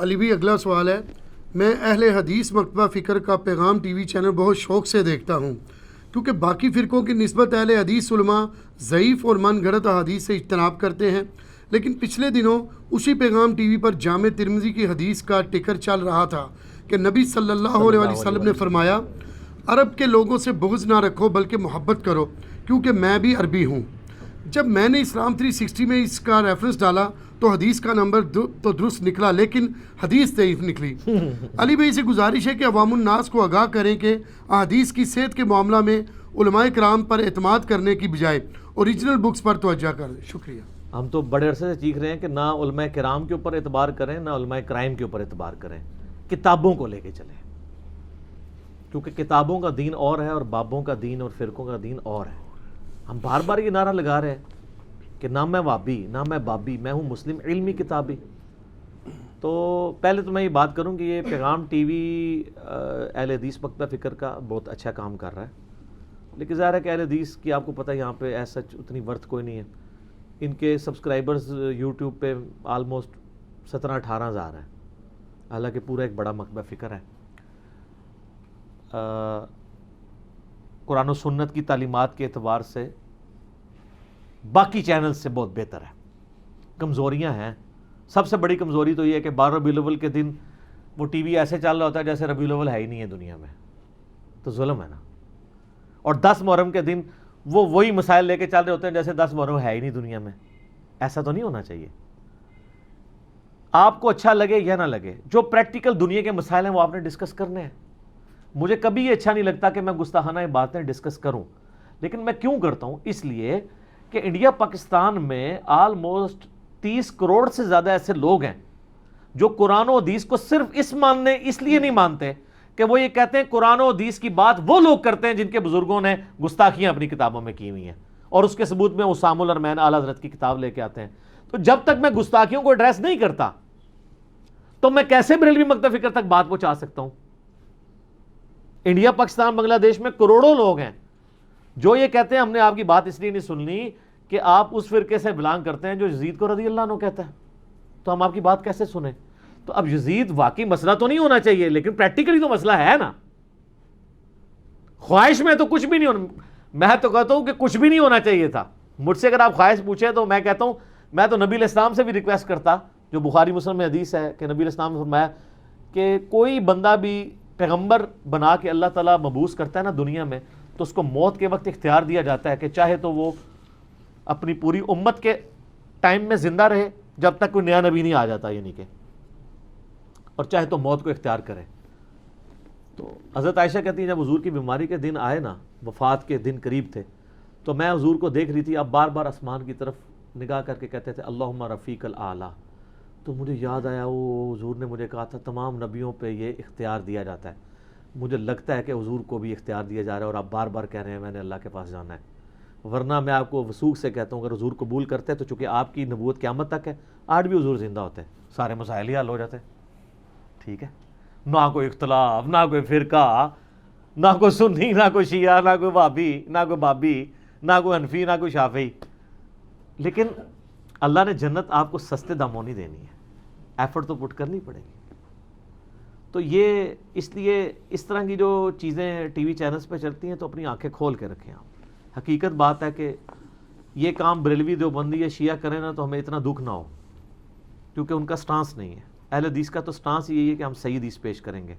علی بھی اگلا سوال ہے، میں اہل حدیث مکتبہ فکر کا پیغام ٹی وی چینل بہت شوق سے دیکھتا ہوں، کیونکہ باقی فرقوں کی نسبت اہل حدیث علماء ضعیف اور من گھڑت احادیث سے اجتناب کرتے ہیں، لیکن پچھلے دنوں اسی پیغام ٹی وی پر جامع ترمذی کی حدیث کا ٹکر چل رہا تھا کہ نبی صلی اللہ علیہ وسلم نے فرمایا، عرب کے لوگوں سے بغض نہ رکھو بلکہ محبت کرو کیونکہ میں بھی عربی ہوں۔ جب میں نے اسلام 360 میں اس کا ریفرنس ڈالا تو حدیث کا نمبر تو درست نکلا، لیکن حدیث ضعیف نکلی۔ علی بھائی سے گزارش ہے کہ عوام الناس کو آگاہ کریں کہ احادیث کی صحت کے معاملہ میں علماء کرام پر اعتماد کرنے کی بجائے اوریجنل بکس پر توجہ کریں۔ شکریہ۔ ہم تو بڑے عرصے سے چیخ رہے ہیں کہ نہ علماء کرام کے اوپر اعتبار کریں، نہ علماء کرائم کے اوپر اعتبار کریں، کتابوں کو لے کے چلیں، کیونکہ کتابوں کا دین اور ہے اور بابوں کا دین اور فرقوں کا دین اور ہے۔ ہم بار بار یہ نعرہ لگا رہے ہیں کہ نہ میں وابی نہ میں بابی، میں ہوں مسلم علمی کتابی۔ تو پہلے تو میں یہ بات کروں کہ یہ پیغام ٹی وی اہل حدیث مکتبہ فکر کا بہت اچھا کام کر رہا ہے، لیکن ظاہر ہے کہ اہل حدیث کی آپ کو پتہ ہے یہاں پہ ایسا اتنی ورتھ کوئی نہیں ہے۔ ان کے سبسکرائبرز یوٹیوب پہ آلموسٹ 17-18 ہزار ہیں، حالانکہ پورا ایک بڑا مکتبہ فکر ہے۔ قرآن و سنت کی تعلیمات کے اعتبار سے باقی چینل سے بہت بہتر ہے۔ کمزوریاں ہیں، سب سے بڑی کمزوری تو یہ ہے کہ 12 ربیع الاول کے دن وہ ٹی وی ایسے چل رہا ہوتا ہے جیسے ربیع الاول ہے ہی نہیں ہے دنیا میں، تو ظلم ہے نا۔ اور 10 محرم کے دن وہ وہی مسائل لے کے چل رہے ہوتے ہیں جیسے 10 محرم ہے ہی نہیں دنیا میں۔ ایسا تو نہیں ہونا چاہیے۔ آپ کو اچھا لگے یا نہ لگے، جو پریکٹیکل دنیا کے مسائل ہیں وہ آپ نے ڈسکس کرنے ہیں۔ مجھے کبھی یہ اچھا نہیں لگتا کہ میں گستاخانہ باتیں ڈسکس کروں، لیکن میں کیوں کرتا ہوں؟ اس لیے کہ انڈیا پاکستان میں آلموسٹ 30 کروڑ سے زیادہ ایسے لوگ ہیں جو قرآن و حدیث کو صرف اس لیے نہیں مانتے کہ وہ یہ کہتے ہیں قرآن و حدیث کی بات وہ لوگ کرتے ہیں جن کے بزرگوں نے گستاخیاں اپنی کتابوں میں کی ہوئی ہیں، اور اس کے ثبوت میں اسام الارمین اعلیٰ حضرت کی کتاب لے کے آتے ہیں۔ تو جب تک میں گستاخیوں کو ایڈریس نہیں کرتا تو میں کیسے بریلوی مکتبہ فکر تک بات پہنچا سکتا ہوں؟ انڈیا پاکستان بنگلہ دیش میں کروڑوں لوگ ہیں جو یہ کہتے ہیں ہم نے آپ کی بات اس لیے نہیں سننی کہ آپ اس فرقے سے بلانگ کرتے ہیں جو یزید کو رضی اللہ عنہ کہتا ہے، تو ہم آپ کی بات کیسے سنیں؟ تو اب یزید واقعی مسئلہ تو نہیں ہونا چاہیے، لیکن پریکٹیکلی تو مسئلہ ہے نا۔ خواہش میں تو کچھ بھی نہیں ہونا، میں تو کہتا ہوں کہ کچھ بھی نہیں ہونا چاہیے تھا۔ مجھ سے اگر آپ خواہش پوچھیں تو میں کہتا ہوں، میں تو نبی علیہ السلام سے بھی ریکویسٹ کرتا، جو بخاری مسلم میں حدیث ہے کہ نبی علیہ السلام نے فرمایا کہ کوئی بندہ بھی پیغمبر بنا کے اللہ تعالیٰ مبعوث کرتا ہے نا دنیا میں، تو اس کو موت کے وقت اختیار دیا جاتا ہے کہ چاہے تو وہ اپنی پوری امت کے ٹائم میں زندہ رہے جب تک کوئی نیا نبی نہیں آ جاتا، یعنی کہ، اور چاہے تو موت کو اختیار کرے۔ تو حضرت عائشہ کہتی ہیں جب حضور کی بیماری کے دن آئے نا، وفات کے دن قریب تھے، تو میں حضور کو دیکھ رہی تھی، اب بار بار آسمان کی طرف نگاہ کر کے کہتے تھے اللہم رفیق الاعلیٰ۔ تو مجھے یاد آیا وہ حضور نے مجھے کہا تھا تمام نبیوں پہ یہ اختیار دیا جاتا ہے، مجھے لگتا ہے کہ حضور کو بھی اختیار دیا جا رہا ہے اور آپ بار بار کہہ رہے ہیں میں نے اللہ کے پاس جانا ہے۔ ورنہ میں آپ کو وثوق سے کہتا ہوں اگر حضور قبول کرتے تو چونکہ آپ کی نبوت قیامت تک ہے، آج بھی حضور زندہ ہوتے سارے مسائل ہی حل ہو جاتے۔ ٹھیک ہے، نہ کوئی اختلاف، نہ کوئی فرقہ، نہ کوئی سنی، نہ کوئی شیعہ، نہ کوئی وہابی، نہ کوئی بابی، نہ کوئی حنفی، نہ کوئی شافعی۔ لیکن اللہ نے جنت آپ کو سستے داموں نہیں دینی ہے، ایفرٹ تو پٹ کرنی پڑے گی۔ تو یہ اس لیے اس طرح کی جو چیزیں ٹی وی چینلز پہ چلتی ہیں تو اپنی آنکھیں کھول کے رکھیں آپ۔ حقیقت بات ہے کہ یہ کام بریلوی دیوبندی یا شیعہ کریں نا تو ہمیں اتنا دکھ نہ ہو، کیونکہ ان کا سٹانس نہیں ہے۔ اہل حدیث کا تو سٹانس یہی ہے کہ ہم صحیح حدیث پیش کریں گے۔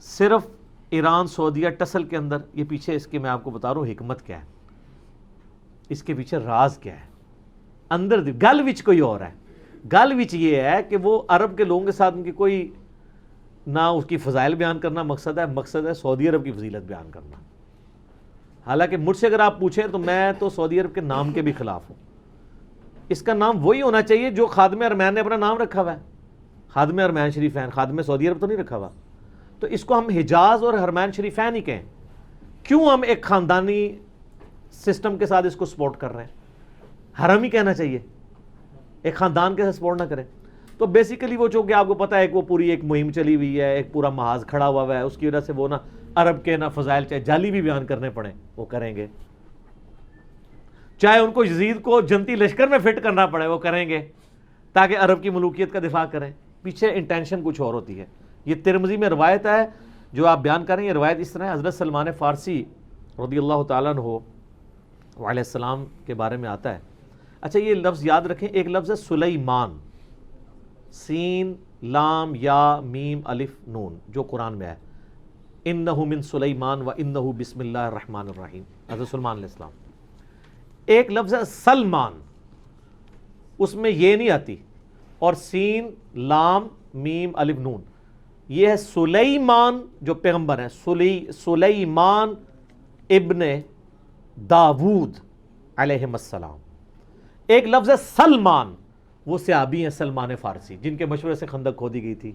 صرف ایران، سعودیہ، ٹسل کے اندر یہ پیچھے اس کے میں آپ کو بتا رہا ہوں حکمت کیا ہے، اس کے پیچھے راز کیا ہے، اندر گل وچ کوئی اور ہے۔ گل وچ یہ ہے کہ وہ عرب کے لوگوں کے ساتھ ان کی کوئی نہ اس کی فضائل بیان کرنا مقصد ہے سعودی عرب کی فضیلت بیان کرنا۔ حالانکہ مجھ سے اگر آپ پوچھیں تو میں تو سعودی عرب کے نام کے بھی خلاف ہوں۔ اس کا نام وہی ہونا چاہیے جو خادم ارمین نے اپنا نام رکھا ہوا ہے، خادم ارمین شریفین، خادم سعودی عرب تو نہیں رکھا ہوا۔ تو اس کو ہم حجاز اور حرمین شریفین ہی کہیں۔ کیوں ہم ایک خاندانی سسٹم کے ساتھ اس کو سپورٹ کر رہے ہیں؟ حرم ہی کہنا چاہیے، ایک خاندان کے ساتھ سپورٹ نہ کریں۔ تو بیسیکلی وہ چونکہ آپ کو پتہ ہے کہ وہ پوری ایک مہم چلی ہوئی ہے، ایک پورا محاذ کھڑا ہوا ہے، اس کی وجہ سے وہ نا عرب کے نا فضائل چاہے جعلی بھی بیان کرنے پڑیں وہ کریں گے، چاہے ان کو یزید کو جنتی لشکر میں فٹ کرنا پڑے وہ کریں گے، تاکہ عرب کی ملوکیت کا دفاع کریں۔ پیچھے انٹینشن کچھ اور ہوتی ہے. یہ ترمذی میں روایت ہے جو آپ بیان کریں. یہ روایت اس طرح ہے, حضرت سلمان فارسی رضی اللہ تعالیٰ عنہ علیہ السلام کے بارے میں آتا ہے. اچھا یہ لفظ یاد رکھیں, ایک لفظ ہے سلیمان, سین لام یا میم الف نون, جو قرآن میں ہے, انہ من سلیمان و انہ بسم اللہ الرحمن الرحیم, حضرت سلمان علیہ السلام. ایک لفظ ہے سلمان, اس میں یہ نہیں آتی, اور سین لام میم الف نون. یہ ہے سلیمان جو پیغمبر ہیں, سلیمان ابن داود علیہ السلام. ایک لفظ ہے سلمان, وہ صحابی ہیں سلمان فارسی, جن کے مشورے سے خندق کھودی گئی تھی,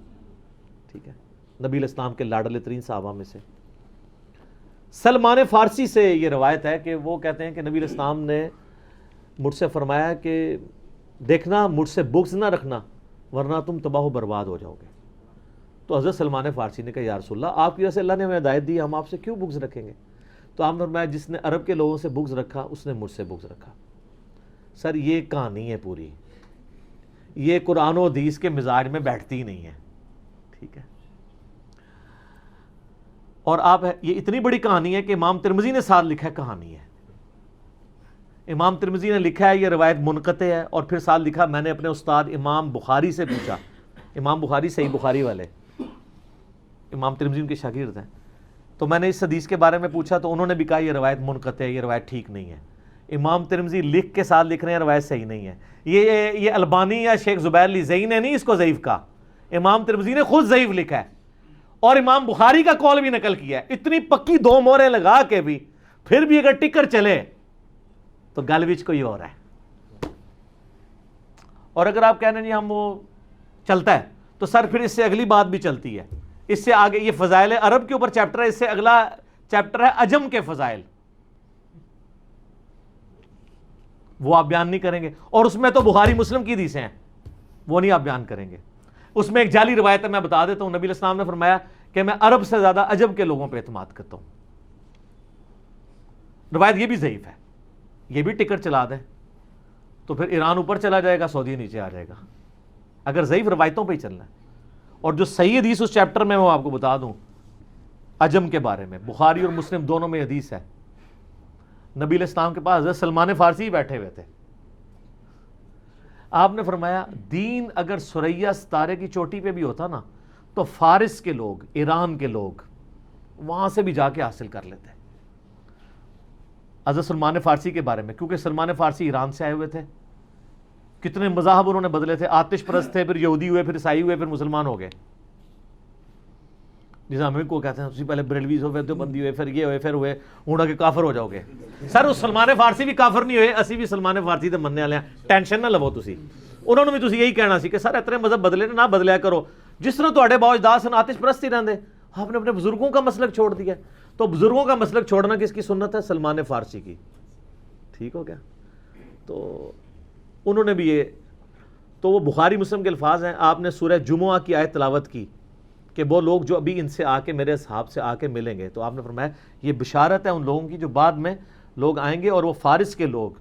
ٹھیک ہے, نبی علیہ السلام کے لاڈلے ترین صحابہ میں سے. سلمان فارسی سے یہ روایت ہے کہ وہ کہتے ہیں کہ نبی علیہ السلام نے مجھ سے فرمایا کہ دیکھنا مجھ سے بغض نہ رکھنا ورنہ تم تباہ و برباد ہو جاؤ گے. تو حضرت سلمان فارسی نے کہا یا رسول اللہ, آپ کی وجہ سے اللہ نے ہمیں ہدایت دی, ہم آپ سے کیوں بغض رکھیں گے؟ تو آپ نے فرمایا جس نے عرب کے لوگوں سے بغض رکھا اس نے مجھ سے بغض رکھا. سر یہ کہانی ہے پوری, یہ قرآن و حدیث کے مزاج میں بیٹھتی ہی نہیں ہے, ٹھیک ہے. اور آپ یہ اتنی بڑی کہانی ہے کہ امام ترمذی نے ساتھ لکھا ہے, کہانی ہے, امام ترمذی نے لکھا ہے, یہ روایت منقطع ہے, اور پھر ساتھ لکھا میں نے اپنے استاد امام بخاری سے پوچھا. امام بخاری صحیح بخاری والے, امام ترمذی ان کے شاگرد ہیں, تو میں نے اس حدیث کے بارے میں پوچھا تو انہوں نے بھی کہا یہ روایت منقطع ہے, یہ روایت ٹھیک نہیں ہے. امام ترمذی لکھ کے ساتھ لکھ رہے ہیں روایت صحیح نہیں ہے. یہ البانی یا شیخ زبیر لزئی نے نہیں اس کو ضعیف کہا, امام ترمذی نے خود ضعیف لکھا ہے, اور امام بخاری کا قول بھی نقل کیا ہے. اتنی پکی دو موریں لگا کے بھی پھر بھی اگر ٹکر چلے تو گل وچ کوئی اور ہے. اور اگر آپ کہنے جی ہم وہ چلتا ہے تو سر پھر اس سے اگلی بات بھی چلتی ہے. اس سے آگے یہ فضائل عرب کے اوپر چیپٹر ہے, اس سے اگلا چیپٹر ہے عجم کے فضائل, وہ آپ بیان نہیں کریں گے, اور اس میں تو بخاری مسلم کی حدیثیں ہیں, وہ نہیں آپ بیان کریں گے. اس میں ایک جعلی روایت ہے, میں بتا دیتا ہوں. نبی علیہ السلام نے فرمایا کہ میں عرب سے زیادہ عجم کے لوگوں پہ اعتماد کرتا ہوں. روایت یہ بھی ضعیف ہے, یہ بھی ٹکٹ چلا دیں تو پھر ایران اوپر چلا جائے گا, سعودی نیچے آ جائے گا, اگر ضعیف روایتوں پہ ہی چلنا ہے. اور جو صحیح حدیث اس چیپٹر میں وہ آپ کو بتا دوں عجم کے بارے میں, بخاری اور مسلم دونوں میں حدیث ہے. نبی علیہ السلام کے پاس حضرت سلمان فارسی ہی بیٹھے ہوئے تھے. آپ نے فرمایا دین اگر ثریا ستارے کی چوٹی پہ بھی ہوتا نا تو فارس کے لوگ, ایران کے لوگ وہاں سے بھی جا کے حاصل کر لیتے. حضرت سلمان فارسی کے بارے میں, کیونکہ سلمان فارسی ایران سے آئے ہوئے تھے, کتنے مذاہب انہوں نے بدلے تھے, آتش پرست تھے, پھر یہودی ہوئے, پھر عیسائی ہوئے, پھر مسلمان ہو گئے. جسے ہمیں کو کہتے ہیں پہلے بریلویز ہوئے, دیوبندی ہوئے, پھر یہ ہوئے, پھر ہوئے, ہونا کہ کافر ہو جاؤ گے. سر اس سلمان فارسی بھی کافر نہیں ہوئے, اسی بھی سلمان فارسی تے مننے والے ہیں, ٹینشن نہ لو تسی. انہوں نے بھی تسی یہی کہنا سی کہ سر اتنے مذہب بدلے نہ بدلیا کرو, جس طرح تواڈے باؤ اجداد سن آتش پرست ہی رہندے, آپ نے اپنے بزرگوں کا مسلک چھوڑ دیا. تو بزرگوں کا مسلک چھوڑنا کس کی سنت ہے؟ سلمان فارسی کی. ٹھیک ہو گیا. تو انہوں نے بھی یہ, تو وہ بخاری مسلم کے الفاظ ہیں. آپ نے سورہ جمعہ کی آیت تلاوت کی کہ وہ لوگ جو ابھی ان سے آ کے میرے اصحاب سے آ کے ملیں گے, تو آپ نے فرمایا یہ بشارت ہے ان لوگوں کی جو بعد میں لوگ آئیں گے, اور وہ فارس کے لوگ,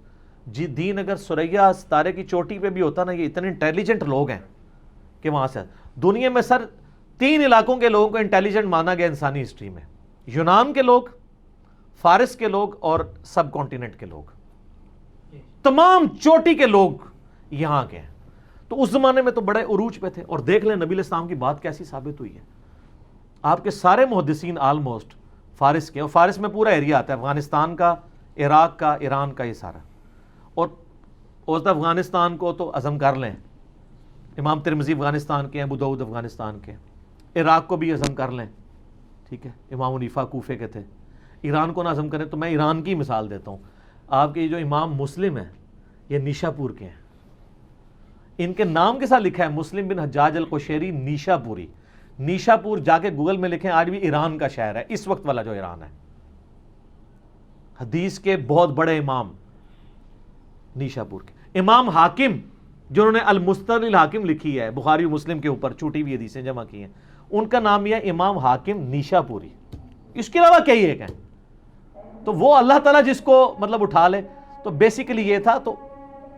جی دین اگر ثریا ستارے کی چوٹی پہ بھی ہوتا نا, یہ اتنے انٹیلیجنٹ لوگ ہیں کہ وہاں سے دنیا میں سر 3 علاقوں کے لوگوں کو انٹیلیجنٹ مانا گیا انسانی ہسٹری میں, یونان کے لوگ, فارس کے لوگ اور سب کانٹیننٹ کے لوگ, تمام چوٹی کے لوگ یہاں کے ہیں. تو اس زمانے میں تو بڑے عروج پہ تھے. اور دیکھ لیں نبی علیہ السلام کی بات کیسی ثابت ہوئی ہے. آپ کے سارے محدثین آلموسٹ فارس کے, اور فارس میں پورا ایریا آتا ہے, افغانستان کا, عراق کا, ایران کا, یہ سارا. اور افغانستان کو تو عزم کر لیں, امام ترمذی افغانستان کے ہیں, ابو داؤد افغانستان کے. عراق کو بھی عزم کر لیں, ٹھیک ہے, امام حنیفہ کوفے کے تھے. ایران کو نہ عزم کریں تو میں ایران کی مثال دیتا ہوں. آپ کے جو امام مسلم ہیں یہ نیشا پور کے ہیں. ان کے نام کے ساتھ لکھا ہے مسلم بن حجاج القشیری نیشا پوری. نیشا پور جا کے گوگل میں لکھیں, آج بھی ایران کا شہر ہے, اس وقت والا جو ایران ہے. حدیث کے بہت بڑے امام نیشا پور کے. امام حاکم جنہوں نے المستدرک الحاکم لکھی ہے بخاری و مسلم کے اوپر, چھوٹی ہوئی حدیثیں جمع کی ہیں, ان کا نام یہ ہے امام حاکم نیشا پوری. اس کے علاوہ کئی ایک ہیں. تو وہ اللہ تعالیٰ جس کو مطلب اٹھا لے. تو بیسیکلی یہ تھا. تو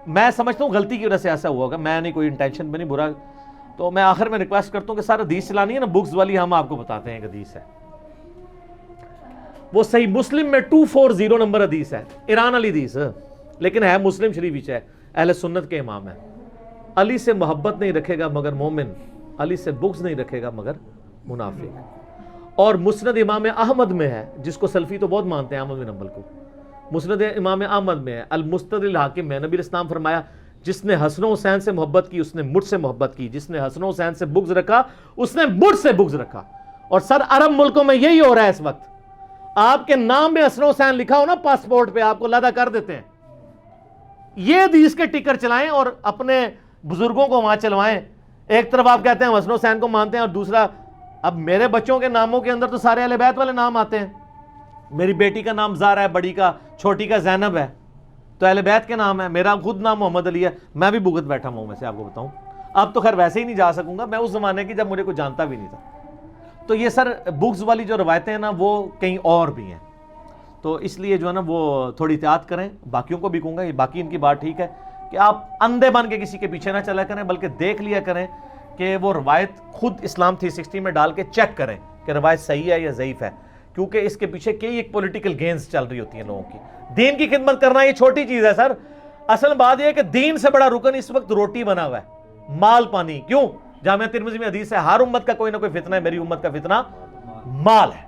میں سمجھتا ہوں غلطی کی وجہ سے ایسا ہوا ہوگا, میں نہیں کوئی انٹینشن میں نہیں برا. تو میں آخر میں ریکویسٹ کرتا ہوں کہ سر حدیث چلانی ہے نا بکس والی، ہم آپ کو بتاتے ہیں ایک حدیث ہے، وہ صحیح مسلم میں 240 نمبر حدیث ہے، ایران والی حدیث، لیکن ہے مسلم شریف ہے، اہل سنت کے امام ہے. علی سے محبت نہیں رکھے گا مگر مومن، علی سے بغض نہیں رکھے گا مگر منافق. اور مسند امام احمد میں ہے، جس کو سلفی تو بہت مانتے ہیں احمد بن حنبل کو، مسند امام احمد میں ہے، المستدرک الحاکم میں، نبی اسلام فرمایا جس نے حسن و حسین سے محبت کی اس نے مجھ سے محبت کی، جس نے حسن و حسین سے بغض رکھا اس نے مجھ سے بغض رکھا. اور سر عرب ملکوں میں یہی ہو رہا ہے اس وقت، آپ کے نام میں حسن و حسین لکھا ہو نا پاسپورٹ پہ، آپ کو لادہ کر دیتے ہیں. یہ حدیث کے ٹکر چلائیں اور اپنے بزرگوں کو وہاں چلوائیں. ایک طرف آپ کہتے ہیں حسن و حسین کو مانتے ہیں، اور دوسرا اب میرے بچوں کے ناموں کے اندر تو سارے اہل بیت والے نام آتے ہیں. میری بیٹی کا نام زارا ہے، بڑی کا، چھوٹی کا زینب ہے، تو اہل بیت کے نام ہے. میرا خود نام محمد علی ہے، میں بھی بھگت بیٹھا ہوں، میں سے آپ کو بتاؤں. اب تو خیر ویسے ہی نہیں جا سکوں گا، میں اس زمانے کی جب مجھے کوئی جانتا بھی نہیں تھا. تو یہ سر بغض والی جو روایتیں ہیں نا وہ کہیں اور بھی ہیں، تو اس لیے جو ہے نا وہ تھوڑی احتیاط کریں. باقیوں کو بھی کہوں گا، یہ باقی ان کی بات ٹھیک ہے کہ آپ اندھے بن کے کسی کے پیچھے نہ چلا کریں، بلکہ دیکھ لیا کریں کہ وہ روایت خود اسلام 360 میں ڈال کے چیک کریں کہ روایت صحیح ہے یا ضعیف ہے، کیونکہ اس کے پیچھے کئی ایک پولیٹیکل گینز چل رہی ہوتی ہیں لوگوں کی. دین کی خدمت کرنا یہ چھوٹی چیز ہے سر، اصل بات یہ ہے کہ دین سے بڑا رکن اس وقت روٹی بنا ہوا ہے، مال پانی. کیوں؟ جامعہ ترمذی میں حدیث ہے ہر امت کا کوئی نہ کوئی فتنہ ہے، میری امت کا فتنہ مال ہے.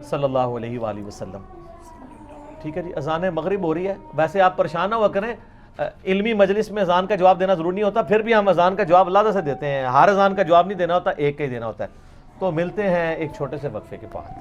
صلی اللہ علیہ وآلہ وسلم. ٹھیک ہے جی، اذان مغرب ہو رہی ہے. ویسے آپ پریشان نہ ہوا کریں، علمی مجلس میں اذان کا جواب دینا ضروری نہیں ہوتا، پھر بھی ہم اذان کا جواب علیحدہ سے دیتے ہیں. ہر اذان کا جواب نہیں دینا ہوتا، ایک کا ہی دینا ہوتا ہے. تو ملتے ہیں ایک چھوٹے سے وقفے کے بعد.